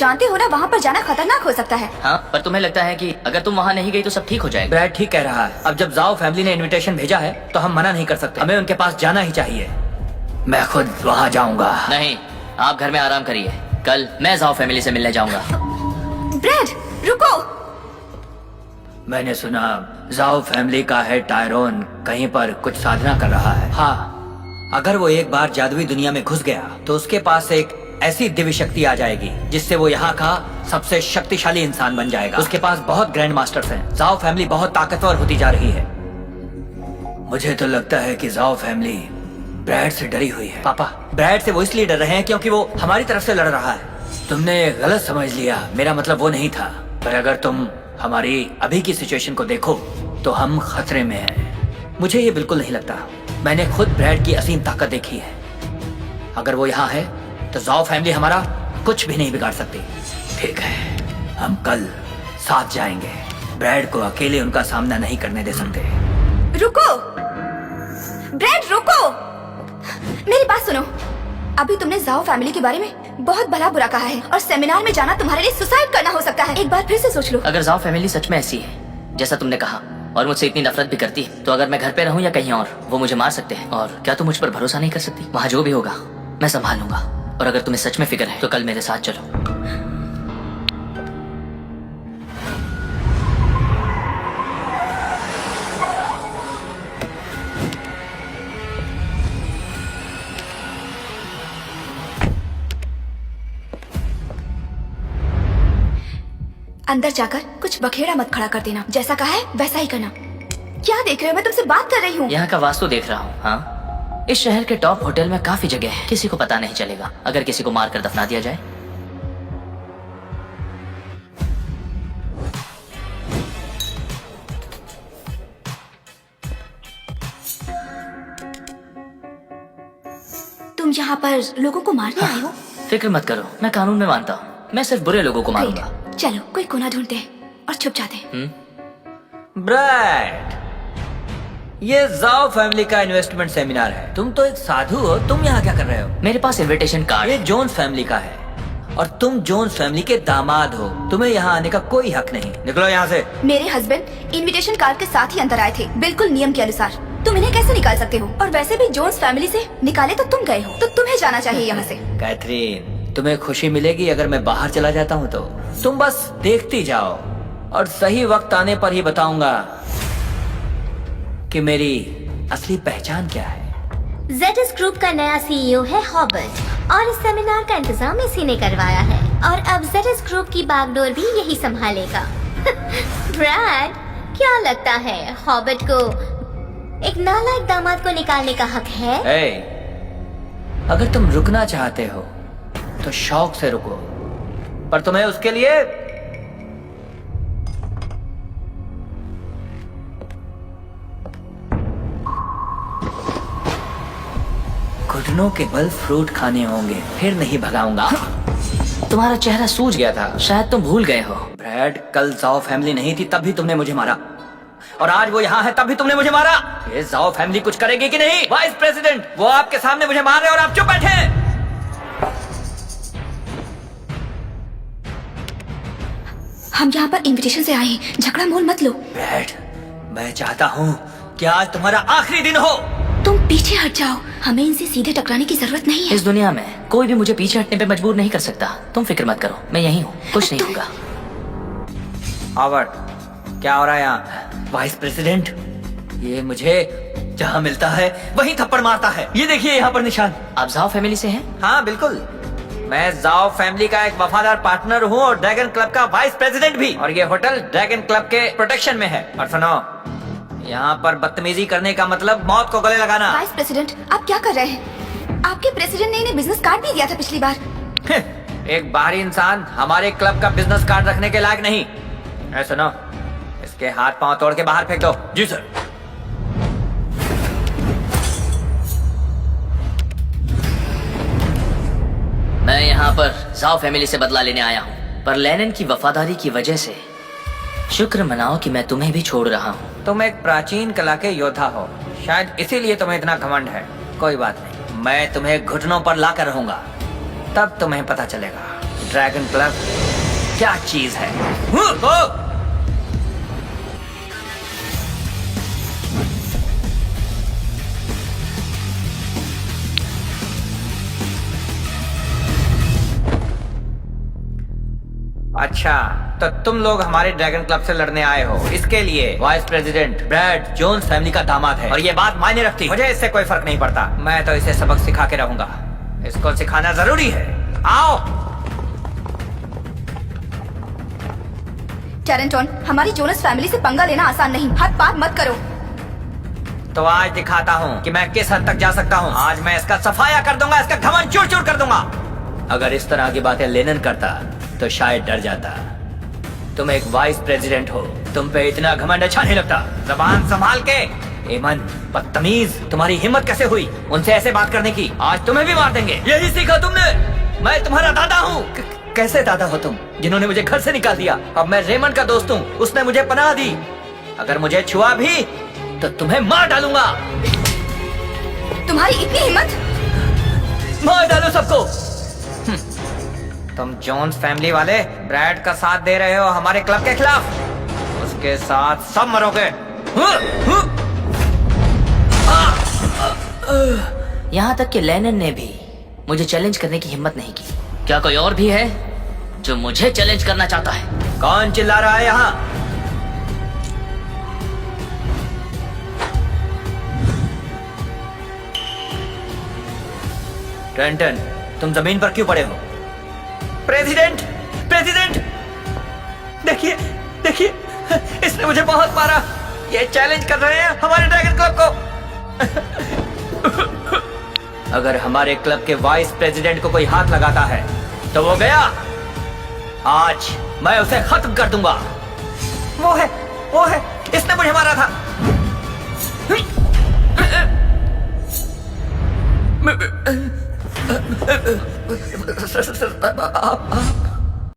जानते हो ना वहाँ पर जाना खतरनाक हो सकता है। हाँ, पर तुम्हें लगता है कि अगर तुम वहाँ नहीं गई तो सब ठीक हो जाएगा। ब्रैड ठीक कह रहा है। अब जब जाओ फैमिली ने इनविटेशन भेजा है तो हम मना नहीं कर सकते। हमें उनके पास जाना ही चाहिए। मैं खुद वहाँ जाऊंगा। नहीं, आप घर में आराम करिए। कल मैं जाओ फैमिली से मिलने जाऊंगा। ब्रैड रुको। मैंने सुना जाओ फैमिली का हेड टायरोन कहीं पर कुछ साधना कर रहा है। हाँ, अगर वो एक बार जादुई दुनिया में घुस गया तो उसके पास एक ऐसी दिव्य शक्ति आ जाएगी जिससे वो यहाँ का सबसे शक्तिशाली इंसान बन जाएगा। उसके पास बहुत ग्रैंड मास्टर्स हैं। जाओ फैमिली बहुत ताकतवर होती जा रही है। मुझे तो लगता है कि जाओ फैमिली ब्रैड से डरी हुई है। पापा, ब्रैड से वो इसलिए डर रहे हैं क्योंकि वो हमारी तरफ से लड़ रहा है। तुमने गलत समझ लिया, मेरा मतलब वो नहीं था। पर अगर तुम हमारी अभी की सिचुएशन को देखो तो हम खतरे में हैं। मुझे ये बिल्कुल नहीं लगता। मैंने खुद ब्रैड की असीम ताकत देखी है। अगर वो यहाँ है तो जाओ फैमिली हमारा कुछ भी नहीं बिगाड़ सकती। ठीक है, हम कल साथ जाएंगे। ब्रैड को अकेले उनका सामना नहीं करने दे सकते। रुको ब्रैड, रुको। मेरी बात सुनो। अभी तुमने जाओ फैमिली के बारे में बहुत भला बुरा कहा है और सेमिनार में जाना तुम्हारे लिए सुसाइड करना हो सकता है। एक बार फिर से सोच लो। अगर जाओ फैमिली सच में ऐसी है जैसा तुमने कहा और मुझसे इतनी नफरत भी करती है तो अगर मैं घर पे रहूं या कहीं और, वो मुझे मार सकते हैं। और क्या तुम मुझ पर भरोसा नहीं कर सकती? वहाँ जो भी होगा मैं संभाल लूंगा। और अगर तुम्हें सच में फिक्र है तो कल मेरे साथ चलो। अंदर जाकर कुछ बखेड़ा मत खड़ा कर देना। जैसा कहा है वैसा ही करना। क्या देख रहे हो? मैं तुमसे बात कर रही हूँ। यहाँ का वास्तु देख रहा हूँ। हाँ, इस शहर के टॉप होटल में काफी जगह है, किसी को पता नहीं चलेगा अगर किसी को मारकर दफना दिया जाए। तुम यहाँ पर लोगों को मारने आए हो? फिक्र मत करो, मैं कानून में मानता हूँ। मैं सिर्फ बुरे लोगों को मारूंगा। Great. चलो कोई कोना ढूंढते हैं और छुप जाते हैं। ब्रैड, ये जाओ फैमिली का इन्वेस्टमेंट सेमिनार है। तुम तो एक साधु हो, तुम यहाँ क्या कर रहे हो? मेरे पास इनविटेशन कार्ड ये है। जोन्स फैमिली का है और तुम जोन्स फैमिली के दामाद हो। तुम्हें यहाँ आने का कोई हक नहीं। निकलो यहाँ से। मेरे हस्बैंड इनविटेशन कार्ड के साथ ही अंदर आए थे, बिल्कुल नियम के अनुसार। तुम इन्हें कैसे निकाल सकते हो? और वैसे भी जोन्स फैमिली से निकाले तो तुम गए हो, तो तुम्हें जाना चाहिए यहाँ से। कैथरीन, तुम्हें खुशी मिलेगी अगर मैं बाहर चला जाता हूँ तो। तुम बस देखती जाओ और सही वक्त आने पर ही बताऊंगा कि मेरी असली पहचान क्या है। जेडिस ग्रुप का नया सीईओ है हॉबर्ट और इस सेमिनार का इंतजाम इसी ने करवाया है और अब जेडिस ग्रुप की बागडोर भी यही संभालेगा। ब्रैड, क्या लगता है हॉबर्ट को एक नालायक दामाद को निकालने का हक है? अगर तुम रुकना चाहते हो तो शौक से रुको, पर तुम्हें उसके लिए घुटनों के बल फ्रूट खाने होंगे, फिर नहीं भगाऊंगा। तुम्हारा चेहरा सूज गया था, शायद तुम भूल गए हो। ब्रैड, कल जाओ फैमिली नहीं थी तब भी तुमने मुझे मारा और आज वो यहाँ है तब भी तुमने मुझे मारा। ये जाओ फैमिली कुछ करेगी कि नहीं? वाइस प्रेसिडेंट, वो आपके सामने मुझे मार रहे और आप चुप बैठे हैं। हम यहाँ पर इनविटेशन से आए हैं, झगड़ा मोल मत लो। ब्रैड, मैं चाहता हूँ कि आज तुम्हारा आखिरी दिन हो। तुम पीछे हट जाओ, हमें इनसे सीधे टकराने की जरूरत नहीं है। इस दुनिया में कोई भी मुझे पीछे हटने पे मजबूर नहीं कर सकता। तुम फिक्र मत करो, मैं यहीं हूँ, कुछ नहीं होगा। हॉवर्ड, क्या हो रहा है यहाँ? वाइस प्रेसिडेंट, ये मुझे जहाँ मिलता है वहीं थप्पड़ मारता है। ये देखिए यहाँ पर निशान। आप जाओ फैमिली से हैं? हाँ बिल्कुल, मैं जाओ फैमिली का एक वफादार पार्टनर हूँ और ड्रैगन क्लब का वाइस प्रेसिडेंट भी। और ये होटल ड्रैगन क्लब के प्रोटेक्शन में है। और सुनो, यहाँ पर बदतमीजी करने का मतलब मौत को गले लगाना। वाइस प्रेसिडेंट, आप क्या कर रहे हैं? आपके प्रेसिडेंट ने इन्हें बिजनेस कार्ड भी दिया था पिछली बार। एक बाहरी इंसान हमारे क्लब का बिजनेस कार्ड रखने के लायक नहीं। सुनो, इसके हाथ पांव तोड़ के बाहर फेंक दो। जी सर। मैं यहाँ पर जाओ फैमिली से बदला लेने आया हूँ, पर लेनिन की वफादारी की वजह से शुक्र मनाओ कि मैं तुम्हें भी छोड़ रहा हूँ। तुम एक प्राचीन कला के योद्धा हो, शायद इसीलिए तुम्हें इतना घमंड है। कोई बात नहीं, मैं तुम्हें घुटनों पर लाकर रहूंगा, तब तुम्हें पता चलेगा। ड्रैगन क्लब क्या चीज है? अच्छा, तो तुम लोग हमारे ड्रैगन क्लब से लड़ने आए हो। इसके लिए vice president Brad Jones family का दामाद है और ये बात मायने रखती है। मुझे इससे कोई फर्क नहीं पड़ता, मैं तो इसे सबक सिखा के रहूंगा। इसको सिखाना जरूरी है। आओ। टैरेंटॉन, हमारी जोनस फैमिली से पंगा लेना आसान नहीं। हाथ पार मत करो। तो आज दिखाता हूँ कि मैं किस हद तक जा सकता हूँ। आज मैं इसका सफाया कर दूंगा, इसका घमंड चूर चूर कर दूंगा। अगर इस तरह की बातें लेनन करता तो शायद डर जाता। तुम एक वाइस प्रेसिडेंट हो, तुम पे इतना घमंड अच्छा नहीं लगता। जबान संभाल के। एमन, बदतमीज, तुम्हारी हिम्मत कैसे हुई उनसे ऐसे बात करने की? आज तुम्हें भी मार देंगे। यही सीखा तुमने? मैं तुम्हारा दादा हूँ। कैसे दादा हो तुम, जिन्होंने मुझे घर से निकाल दिया? अब मैं रेमंड का दोस्त हूँ, उसने मुझे पनाह दी। अगर मुझे छुआ भी तो तुम्हें मार डालूंगा। तुम्हारी इतनी हिम्मत? मार डालो सबको। तुम जोन्स फैमिली वाले ब्रैड का साथ दे रहे हो हमारे क्लब के खिलाफ। उसके साथ सब मरोगे। यहाँ तक कि लेनिन ने भी मुझे चैलेंज करने की हिम्मत नहीं की। क्या कोई और भी है जो मुझे चैलेंज करना चाहता है? कौन चिल्ला रहा है यहाँ? ट्रेंटन, तुम जमीन पर क्यों पड़े हो? प्रेसिडेंट, प्रेसिडेंट, देखिए, देखिए, इसने मुझे बहुत मारा। ये चैलेंज कर रहे हैं हमारे ड्रैगन क्लब को। अगर हमारे क्लब के वाइस प्रेसिडेंट को कोई हाथ लगाता है तो वो गया। आज मैं उसे खत्म कर दूंगा। वो है, इसने मुझे मारा था।